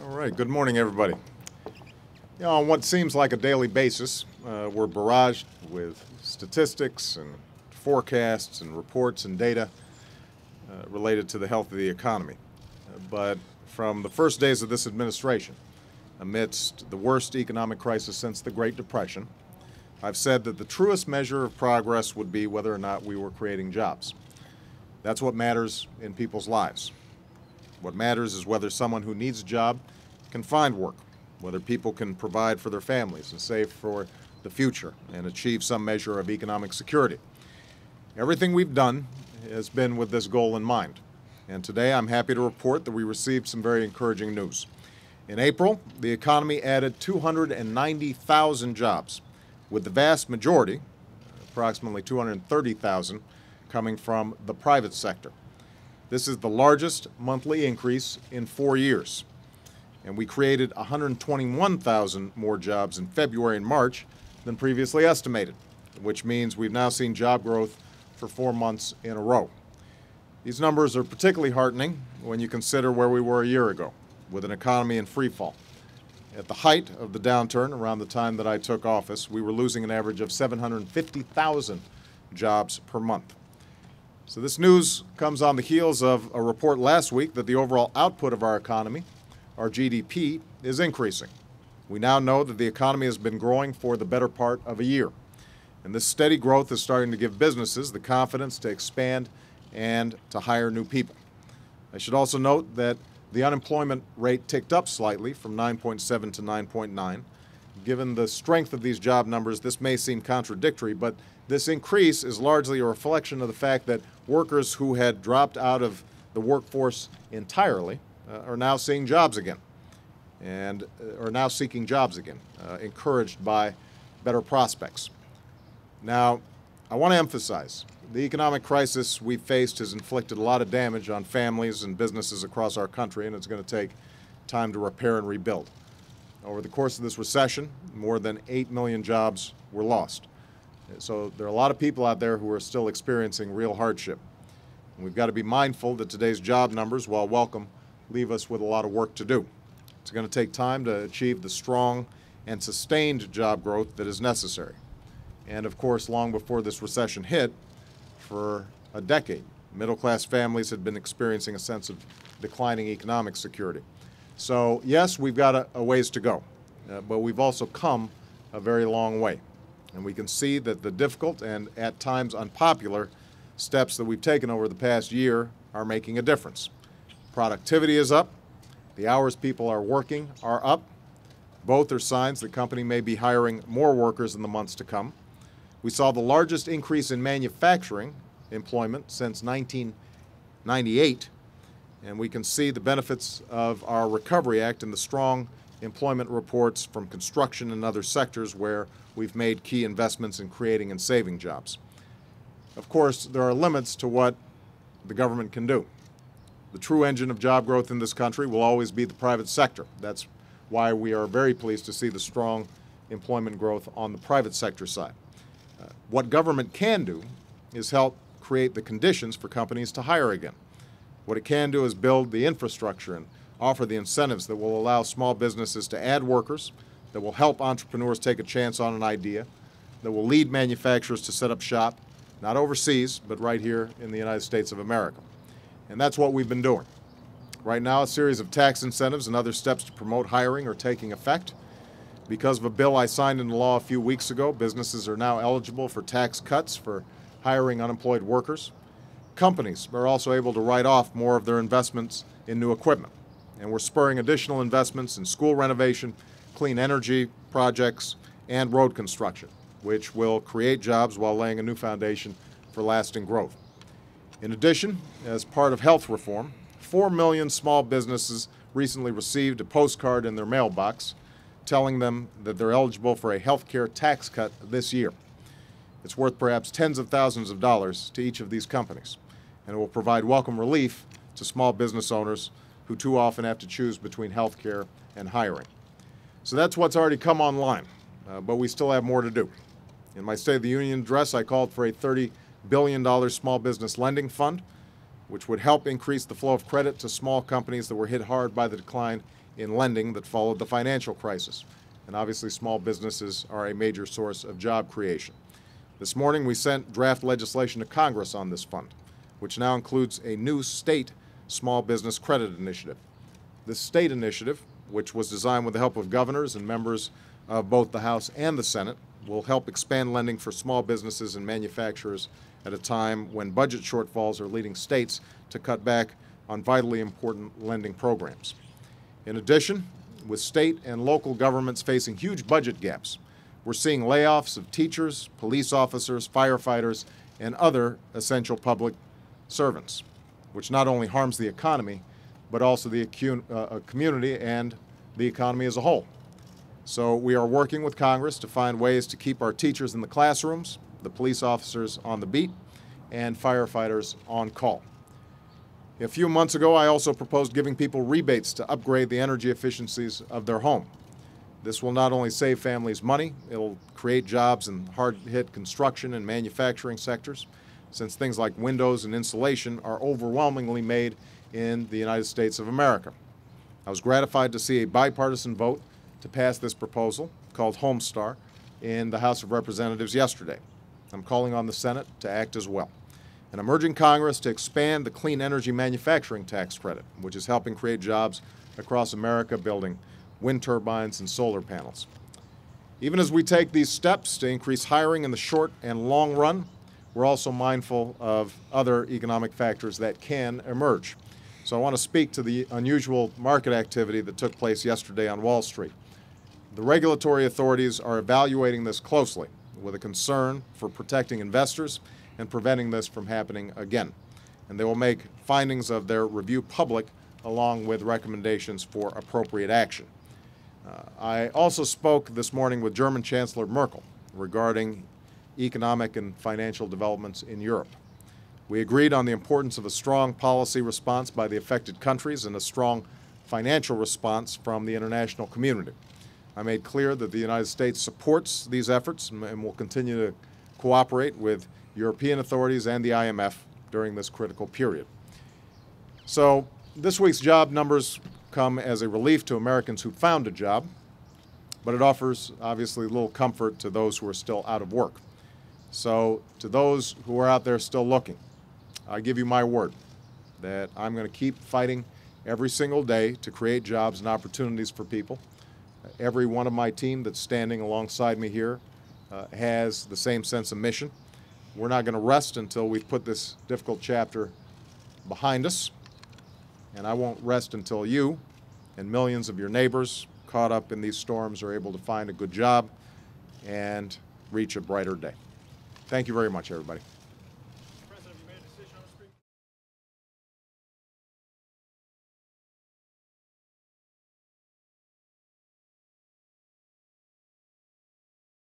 All right, good morning, everybody. On what seems like a daily basis, we're barraged with statistics and forecasts and reports and data related to the health of the economy. But from the first days of this administration, amidst the worst economic crisis since the Great Depression, I've said that the truest measure of progress would be whether or not we were creating jobs. That's what matters in people's lives. What matters is whether someone who needs a job can find work, whether people can provide for their families and save for the future and achieve some measure of economic security. Everything we've done has been with this goal in mind. And today I'm happy to report that we received some very encouraging news. In April, the economy added 290,000 jobs, with the vast majority, approximately 230,000, coming from the private sector. This is the largest monthly increase in 4 years. And we created 121,000 more jobs in February and March than previously estimated, which means we've now seen job growth for 4 months in a row. These numbers are particularly heartening when you consider where we were a year ago, with an economy in free fall. At the height of the downturn, around the time that I took office, we were losing an average of 750,000 jobs per month. So this news comes on the heels of a report last week that the overall output of our economy, our GDP, is increasing. We now know that the economy has been growing for the better part of a year. And this steady growth is starting to give businesses the confidence to expand and to hire new people. I should also note that the unemployment rate ticked up slightly from 9.7 to 9.9. Given the strength of these job numbers, this may seem contradictory, but this increase is largely a reflection of the fact that workers who had dropped out of the workforce entirely are now seeing jobs again and are now seeking jobs again, encouraged by better prospects. Now, I want to emphasize, the economic crisis we've faced has inflicted a lot of damage on families and businesses across our country, and it's going to take time to repair and rebuild. Over the course of this recession, more than 8 million jobs were lost. So there are a lot of people out there who are still experiencing real hardship. And we've got to be mindful that today's job numbers, while welcome, leave us with a lot of work to do. It's going to take time to achieve the strong and sustained job growth that is necessary. And of course, long before this recession hit, for a decade, middle-class families had been experiencing a sense of declining economic security. So yes, we've got a ways to go, but we've also come a very long way. And we can see that the difficult and at times unpopular steps that we've taken over the past year are making a difference. Productivity is up. The hours people are working are up. Both are signs the company may be hiring more workers in the months to come. We saw the largest increase in manufacturing employment since 1998, and we can see the benefits of our Recovery Act and the strong employment reports from construction and other sectors where we've made key investments in creating and saving jobs. Of course, there are limits to what the government can do. The true engine of job growth in this country will always be the private sector. That's why we are very pleased to see the strong employment growth on the private sector side. What government can do is help create the conditions for companies to hire again. What it can do is build the infrastructure and offer the incentives that will allow small businesses to add workers, that will help entrepreneurs take a chance on an idea, that will lead manufacturers to set up shop, not overseas, but right here in the United States of America. And that's what we've been doing. Right now, a series of tax incentives and other steps to promote hiring are taking effect. Because of a bill I signed into law a few weeks ago, businesses are now eligible for tax cuts for hiring unemployed workers. Companies are also able to write off more of their investments in new equipment. And we're spurring additional investments in school renovation, clean energy projects, and road construction, which will create jobs while laying a new foundation for lasting growth. In addition, as part of health reform, 4 million small businesses recently received a postcard in their mailbox telling them that they're eligible for a health care tax cut this year. It's worth perhaps tens of thousands of dollars to each of these companies, and it will provide welcome relief to small business owners who too often have to choose between health care and hiring. So that's what's already come online, but we still have more to do. In my State of the Union address, I called for a $30 billion small business lending fund which would help increase the flow of credit to small companies that were hit hard by the decline in lending that followed the financial crisis. And obviously, small businesses are a major source of job creation. This morning, we sent draft legislation to Congress on this fund, which now includes a new state small business credit initiative. This state initiative, which was designed with the help of governors and members of both the House and the Senate, will help expand lending for small businesses and manufacturers at a time when budget shortfalls are leading states to cut back on vitally important lending programs. In addition, with state and local governments facing huge budget gaps, we're seeing layoffs of teachers, police officers, firefighters, and other essential public servants, which not only harms the economy, but also the community and the economy as a whole. So we are working with Congress to find ways to keep our teachers in the classrooms, the police officers on the beat, and firefighters on call. A few months ago, I also proposed giving people rebates to upgrade the energy efficiencies of their home. This will not only save families money, it'll create jobs in hard-hit construction and manufacturing sectors, since things like windows and insulation are overwhelmingly made in the United States of America. I was gratified to see a bipartisan vote to pass this proposal, called Homestar, in the House of Representatives yesterday. I'm calling on the Senate to act as well. And I'm urging Congress to expand the clean energy manufacturing tax credit, which is helping create jobs across America building wind turbines and solar panels. Even as we take these steps to increase hiring in the short and long run, we're also mindful of other economic factors that can emerge. So I want to speak to the unusual market activity that took place yesterday on Wall Street. The regulatory authorities are evaluating this closely with a concern for protecting investors and preventing this from happening again. And they will make findings of their review public along with recommendations for appropriate action. I also spoke this morning with German Chancellor Merkel regarding economic and financial developments in Europe. We agreed on the importance of a strong policy response by the affected countries and a strong financial response from the international community. I made clear that the United States supports these efforts and will continue to cooperate with European authorities and the IMF during this critical period. So this week's job numbers come as a relief to Americans who found a job, but it offers obviously little comfort to those who are still out of work. So to those who are out there still looking, I give you my word that I'm going to keep fighting every single day to create jobs and opportunities for people. Every one of my team that's standing alongside me here has the same sense of mission. We're not going to rest until we've put this difficult chapter behind us, and I won't rest until you and millions of your neighbors caught up in these storms are able to find a good job and reach a brighter day. Thank you very much, everybody.